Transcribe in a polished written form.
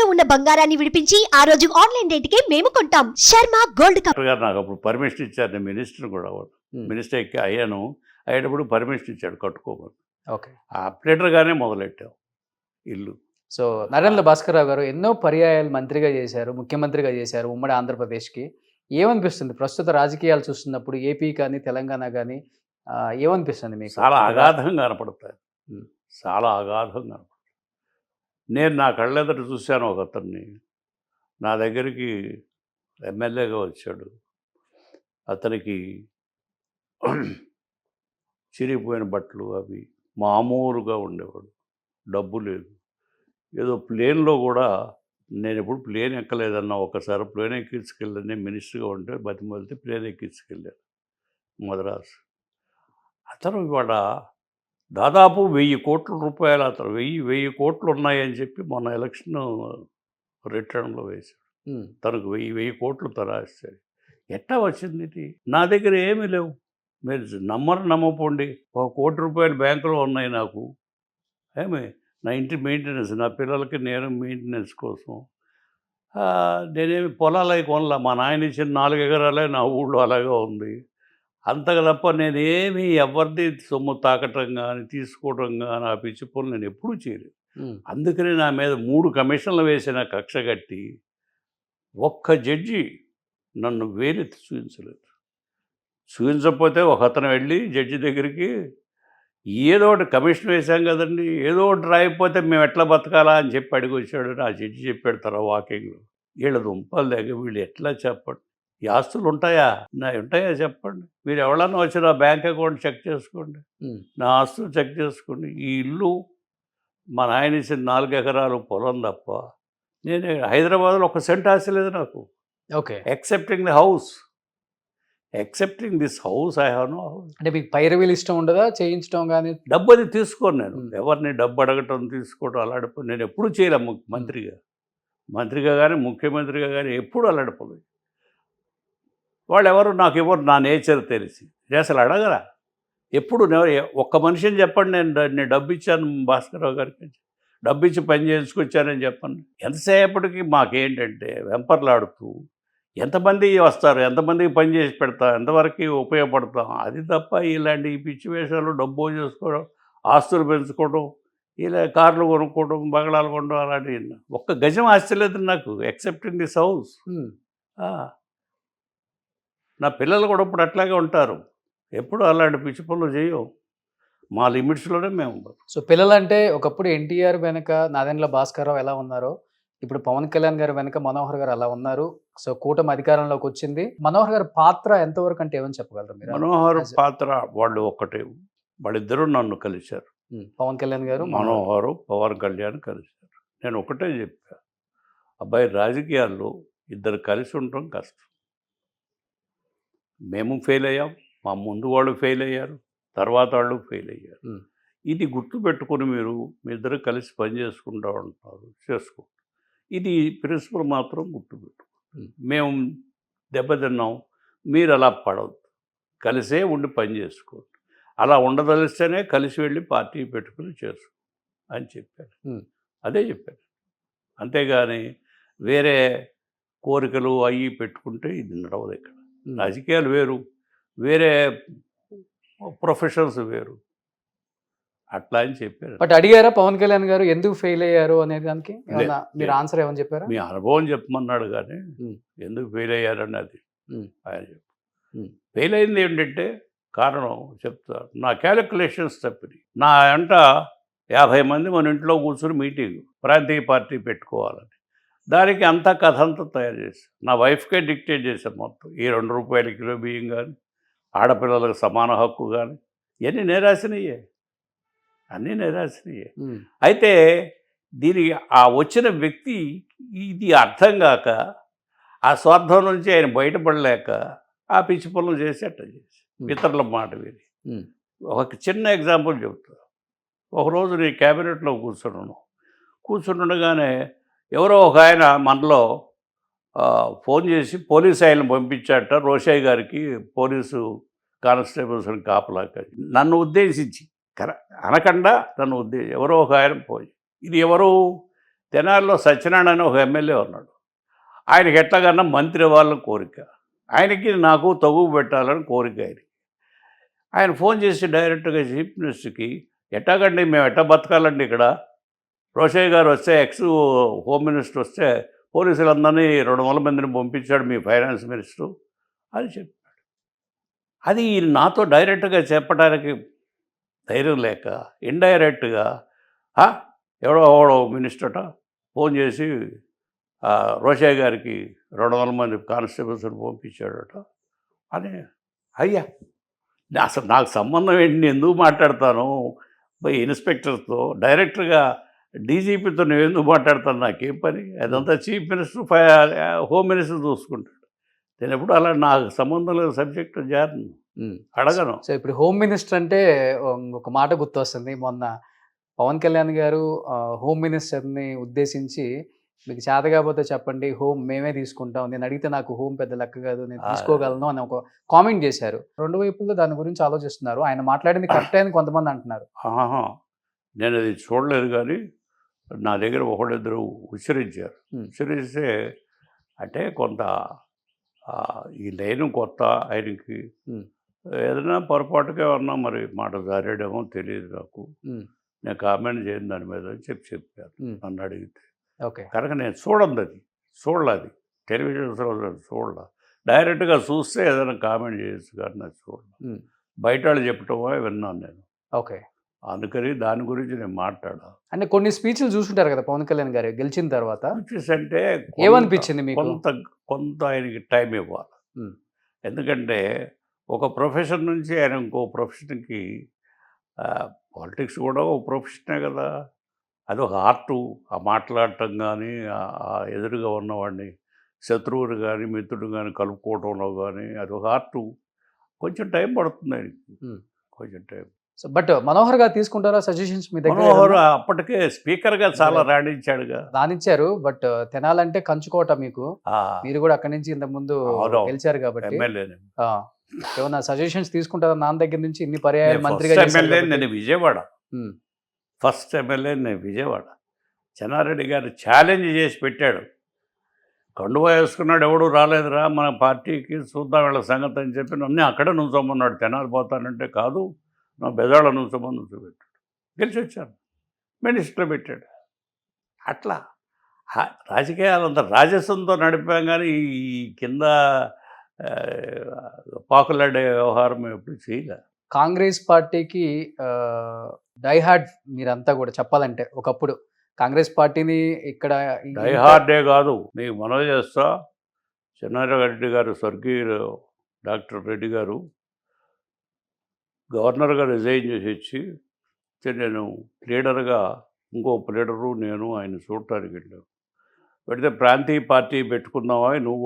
ఇంట్లో ఉన్న బంగారాన్ని విడిపించి ఆ రోజు ఆన్లైన్ రేటుకే మేము కొంటాం. Sharma gold cup. గారు నాకు అప్పుడు పర్మిషన్ ఇచ్చారు. నేను మినిస్టర్ కూడా మినిస్టర్ అయ్యాను. అయ్యేటప్పుడు పర్మిషన్ ఇచ్చాడు కట్టుకోమని. ఓకే. ఆ అప్డేటర్గానే మొదలెట్టాం ఇల్లు. సో నరేంద్ర భాస్కర్ రావు గారు ఎన్నో పర్యాయాలు మంత్రిగా చేశారు, ముఖ్యమంత్రిగా చేశారు ఉమ్మడి ఆంధ్రప్రదేశ్కి. ఏమనిపిస్తుంది ప్రస్తుత రాజకీయాలు చూస్తున్నప్పుడు ఏపీ కానీ తెలంగాణ కానీ ఏమనిపిస్తుంది మీకు? చాలా అగాధంగా కనపడతాయి. చాలా అగాధంగా కనపడతాయి. నేను నా కళ్ళెదట చూశాను ఒక అతన్ని. నా దగ్గరికి ఎమ్మెల్యేగా వచ్చాడు. అతనికి చిరిగిపోయిన బట్టలు అవి మామూలుగా ఉండేవాడు. డబ్బు లేదు. ఏదో ప్లేన్లో కూడా నేను ఎప్పుడు ప్లేన్ ఎక్కలేదన్నా. ఒకసారి ప్లేన్ ఎక్కించుకెళ్ళాను. నేను మినిస్టర్గా ఉంటే బతిమలితే ప్లేన్ ఎక్కించుకెళ్ళాను మద్రాసు. అతను ఇవాళ దాదాపు 1000 కోట్ల రూపాయలు అతను 1000 కోట్లు ఉన్నాయని చెప్పి మొన్న ఎలక్షన్ రిటర్న్లో వేశాడు. తనకు 1000 కోట్లు తరాస్తాడు. ఎట్టా వచ్చింది ఇది? నా దగ్గర ఏమీ లేవు. మీరు నమ్మపోండి. 1 కోటి రూపాయలు బ్యాంకులో ఉన్నాయి నాకు. నా ఇంటి మెయింటెనెన్స్, నా పిల్లలకి నేను మెయింటెనెన్స్ కోసం. నేనేమి పొలాలు అవి కొనలా. మా నాయన ఇచ్చిన 4 ఎకరాలే నా ఊళ్ళో అలాగే ఉంది. అంతగా తప్ప నేనేమి ఎవరిది సొమ్ము తాకటం కానీ తీసుకోవడం కానీ ఆ పిచ్చి పనులు నేను ఎప్పుడూ చేయలేదు. అందుకని నా మీద 3 కమిషన్లు వేసిన కక్ష కట్టి ఒక్క జడ్జి నన్ను వేలెత్తి చూపించలేదు. చూపించకపోతే ఒక అతను వెళ్ళి జడ్జి దగ్గరికి ఏదో ఒకటి కమిషన్ వేశాం కదండి, ఏదో ఒకటి రాయిపోతే మేము ఎట్లా బతకాలా అని చెప్పి అడిగి వచ్చాడు. ఆ జడ్జి చెప్పాడు తర్వాత వాకింగ్లో. వీళ్ళ దుంపలు దగ్గర వీళ్ళు ఎట్లా చెప్పండి, ఈ ఆస్తులు ఉంటాయా ఉంటాయా చెప్పండి. మీరు ఎవరన్నా వచ్చి నా బ్యాంక్ అకౌంట్ చెక్ చేసుకోండి, నా ఆస్తులు చెక్ చేసుకోండి. ఈ ఇల్లు మా నాయన ఇచ్చిన 4 ఎకరాలు పొలం తప్ప నేను హైదరాబాద్లో 1 సెంట్ ఆస్తి లేదు నాకు. Okay. Excepting the house. Excepting this house I have no house. అంటే మీకు పైరవీలు ఇష్టం ఉండదా చేయించడం కానీ? డబ్బు అది తీసుకోను నేను. ఎవరిని డబ్బు అడగటం తీసుకోవడం అలాంటి నేను ఎప్పుడు చేయలే. మంత్రిగా కానీ ముఖ్యమంత్రిగా కానీ ఎప్పుడు అలాంటి వాళ్ళు ఎవరు నాకు ఎవరు నా నేచర్ తెలిసి అసలు అడగరా. ఎప్పుడు ఒక్క మనిషిని చెప్పండి నేను డబ్బు ఇచ్చాను భాస్కర్రావు గారికి, డబ్బు ఇచ్చి పని చేసుకొచ్చానని చెప్పండి. ఎంతసేపటికి మాకేంటంటే వెంపర్లాడుతూ ఎంతమంది వస్తారు, ఎంతమందికి పని చేసి పెడతాం, ఎంతవరకు ఉపయోగపడతాం, అది తప్ప ఇలాంటి ఈ పిచ్చి వేషాలు డబ్బు చేసుకోవడం, ఆస్తులు పెంచుకోవడం, ఇలా కార్లు కొనుక్కోవడం, బంగళాలు కొనడం అలాంటివి. ఒక్క గజం ఆస్తి లేదు నాకు ఎక్సెప్టింగ్ దిస్ హౌస్. నా పిల్లలు కూడా ఇప్పుడు అట్లాగే ఉంటారు. ఎప్పుడు అలాంటి పిచ్చి పనులు చేయం. మా లిమిట్స్లోనే మేము. సో పిల్లలంటే ఒకప్పుడు ఎన్టీఆర్ వెనక నాదెండ్ల భాస్కర్రావు ఎలా ఉన్నారో ఇప్పుడు పవన్ కళ్యాణ్ గారు వెనక మనోహర్ గారు అలా ఉన్నారు. సో కూటమి అధికారంలోకి వచ్చింది. మనోహర్ గారి పాత్ర ఎంతవరకు అంటే ఏమని చెప్పగలరు మీరు? మనోహర్ పాత్ర వాళ్ళు ఒక్కటే. వాళ్ళిద్దరూ నన్ను కలిశారు. పవన్ కళ్యాణ్ గారు మనోహరు పవన్ కళ్యాణ్ కలిశారు. నేను ఒకటే చెప్పా, అబ్బాయి రాజకీయాల్లో ఇద్దరు కలిసి ఉండటం కష్టం. మేము ఫెయిల్ అయ్యాం, మా ముందు వాళ్ళు ఫెయిల్ అయ్యారు, తర్వాత వాళ్ళు ఫెయిల్ అయ్యారు. ఇది గుర్తుపెట్టుకుని మీ ఇద్దరు కలిసి పని చేసుకుంటూ ఉంటారు, చేసుకో. ఇది ప్రిన్సిపల్ మాత్రం గుర్తుపెట్టు. మేము దెబ్బతిన్నాం, మీరు అలా పడవద్దు, కలిసే ఉండి పని చేసుకోండి. అలా ఉండదలిస్తేనే కలిసి వెళ్ళి పార్టీ పెట్టుకుని చేసుకో అని చెప్పారు. అదే చెప్పారు. అంతేగాని వేరే కోరికలు అవి పెట్టుకుంటే ఇది నడవదు. ఇక్కడ రాజకీయాలు వేరు, వేరే ప్రొఫెషన్స్ వేరు, అట్లా అని చెప్పారు. బట్ అడిగారా పవన్ కళ్యాణ్ గారు ఎందుకు ఫెయిల్ అయ్యారు అనే దానికి? మీరు ఆన్సర్ ఏమని చెప్పారా? మీ అనుభవం చెప్పమన్నాడు కానీ ఎందుకు ఫెయిల్ అయ్యారని అది ఆయన చెప్పు. ఫెయిల్ అయింది ఏంటంటే కారణం చెప్తారు. నా క్యాలిక్యులేషన్స్ తప్పినాయి. నా అంట 50 మంది మన ఇంట్లో కూర్చుని మీటింగ్ ప్రాంతీయ పార్టీ పెట్టుకోవాలని, దానికి అంతా కథ అంతా తయారు చేశాను. నా వైఫ్కే డిక్టేట్ చేశాను మొత్తం. ఈ 2 రూపాయల కిలో బియ్యం కానీ, ఆడపిల్లలకు సమాన హక్కు కానీ, ఇవన్నీ నిరాశనయ్యే, అన్నీ నిరాశనయ్యే. అయితే దీనికి ఆ వచ్చిన వ్యక్తి ఇది అర్థం కాక, ఆ స్వార్థం నుంచి ఆయన బయటపడలేక ఆ పిచ్చి పనులు చేసి అట్లా చేసి ఇతరుల మాట విని. ఒక చిన్న ఎగ్జాంపుల్ చెప్తా. ఒకరోజు నేను క్యాబినెట్లో కూర్చుండగానే ఎవరో ఒక ఆయన మనలో ఫోన్ చేసి పోలీస్ ఆయన్ని పంపించాట రోషయ్య గారికి, పోలీసు కానిస్టేబుల్స్ని కాపలాక. నన్ను ఉద్దేశించి అనకుండా నన్ను ఎవరో ఒక ఆయన పోయి, ఇది ఎవరు తెనాలిలో సత్యనారాయణ అని ఒక ఎమ్మెల్యే ఉన్నాడు. ఆయనకి ఎట్లాగన్నా మంత్రి అవ్వాలని కోరిక, ఆయనకి నాకు తగువ పెట్టాలని కోరిక. ఆయన ఫోన్ చేసి డైరెక్ట్గా చీఫ్ మినిస్టర్కి, ఎట్టాగండి మేము ఎట్టా బతకాలండి ఇక్కడ, రోషయ్య గారు వస్తే హోమ్ మినిస్టర్ వస్తే పోలీసులందరినీ 200 మందిని పంపించాడు మీ ఫైనాన్స్ మినిస్టరు అని చెప్పాడు. అది నాతో డైరెక్ట్గా చెప్పడానికి ధైర్యం లేక ఇండైరెక్ట్గా ఎవడో మినిస్టర్ట ఫోన్ చేసి రోషయ్య గారికి 200 మంది కానిస్టేబుల్స్ని పంపించాడట అని. అయ్యా అసలు నాకు సంబంధం ఏంటి, నేను ఎందుకు మాట్లాడతాను ఇన్స్పెక్టర్తో, డైరెక్టర్గా డీజీపీతో నేను ఎందుకు మాట్లాడతాను, నాకేం పని, అదంతా చీఫ్ మినిస్టర్ హోమ్ మినిస్టర్ చూసుకుంటాడు. నేను ఎప్పుడు అలా నాకు సంబంధం లేదు సబ్జెక్టు జారిను అడగను. సో ఇప్పుడు హోమ్ మినిస్టర్ అంటే ఒక మాట గుర్తొస్తుంది. మొన్న పవన్ కళ్యాణ్ గారు హోమ్ మినిస్టర్ని ఉద్దేశించి, మీకు చేత కాకపోతే చెప్పండి, హోమ్ మేమే తీసుకుంటాం, నేను అడిగితే నాకు హోమ్ పెద్ద లెక్క కాదు, నేను తీసుకోగలను అని ఒక కామెంట్ చేశారు. రెండు వైపుల్లో దాని గురించి ఆలోచిస్తున్నారు. ఆయన మాట్లాడింది కరెక్ట్ అని కొంతమంది అంటున్నారు. నేను అది చూడలేదు, కానీ నా దగ్గర ఒకళ్ళిద్దరు ఉచ్చరించారు. ఉచ్చరిస్తే అంటే కొంత ఈ లైన్ కొత్త ఆయనకి, ఏదైనా పొరపాటుగా ఏమన్నా మరి మాట జారేడేమో తెలియదు నాకు, నేను కామెంట్ చేయను దాని మీద అని చెప్పారు నన్ను అడిగితే. ఓకే, కనుక నేను చూడలేదు టెలివిజన్ చూడలే, డైరెక్ట్గా చూస్తే ఏదైనా కామెంట్ చేయొచ్చు కానీ నాకు చూడలేదు. బయట వాళ్ళు చెప్పటమో విన్నాను నేను. ఓకే, అందుకని దాని గురించి నేను మాట్లాడా. అంటే కొన్ని స్పీచ్లు చూసుంటారు కదా పవన్ కళ్యాణ్ గారు గెలిచిన తర్వాత, స్పీచెస్ అంటే ఏమనిపించింది మీకు? కొంత ఆయనకి టైం ఇవ్వాలి. ఎందుకంటే ఒక ప్రొఫెషన్ నుంచి ఆయన ఇంకో ప్రొఫెషన్కి, పాలిటిక్స్ కూడా ఒక ప్రొఫెషనే కదా, అది ఒక ఆర్టు. ఆ మాట్లాడటం కానీ, ఎదురుగా ఉన్నవాడిని శత్రువుని కానీ మిత్రుడు కానీ కలుపుకోవడంలో కానీ అది ఒక ఆర్టు. కొంచెం టైం పడుతుంది ఆయనకి, కొంచెం టైం. సో బట్ మనోహర్ గారు తీసుకుంటారా సజెషన్స్ మీ దగ్గర? మనోహర్ అప్పటికే స్పీకర్గా చాలా రాణించాడుగా. రాణించారు, బట్ తెనాలంటే కంచుకోట మీకు, మీరు కూడా అక్కడి నుంచి ఇంత ముందు గెలిచారు కాబట్టి ఏమన్నా సజెషన్స్ తీసుకుంటారా నాన్న దగ్గర నుంచి? ఇన్ని పర్యాయాలు మంత్రిగా ఎమ్మెల్యే నేను విజయవాడ, ఫస్ట్ ఎమ్మెల్యే నేను విజయవాడ. చెన్నారెడ్డి గారు ఛాలెంజ్ చేసి పెట్టాడు, కండువా వేసుకున్నాడు, ఎవడు రాలేదురా మన పార్టీకి, చూద్దాం వీళ్ళ సంగతి అని చెప్పి నన్ను అక్కడే నుంచోమన్నాడు. తెనాలి పోతానంటే కాదు, నా బెజవాడ నుంచోమని నుంచోబెట్టాడు, గెలిచి వచ్చాను, మినిస్టర్ పెట్టాడు. అట్లా రాజకీయాలంతా రాజస్వంతో నడిపాం, కానీ ఈ కింద పాకులాడే వ్యవహారం ఎప్పుడు చేయలే. కాంగ్రెస్ పార్టీకి డైహార్డ్ మీరంతా కూడా చెప్పాలంటే, ఒకప్పుడు కాంగ్రెస్ పార్టీని ఇక్కడ డైహార్డే కాదు, మీకు మనవి చేస్తా, చెన్నారెడ్డి గారు, స్వర్గీయ డాక్టర్ రెడ్డి గారు గవర్నర్గా రిజైన్ చేసి వచ్చి నేను లీడర్గా, ఇంకో లీడరు నేను ఆయన చూడటానికి వెళ్ళాను. పెడితే ప్రాంతీయ పార్టీ పెట్టుకుందామా నువ్వు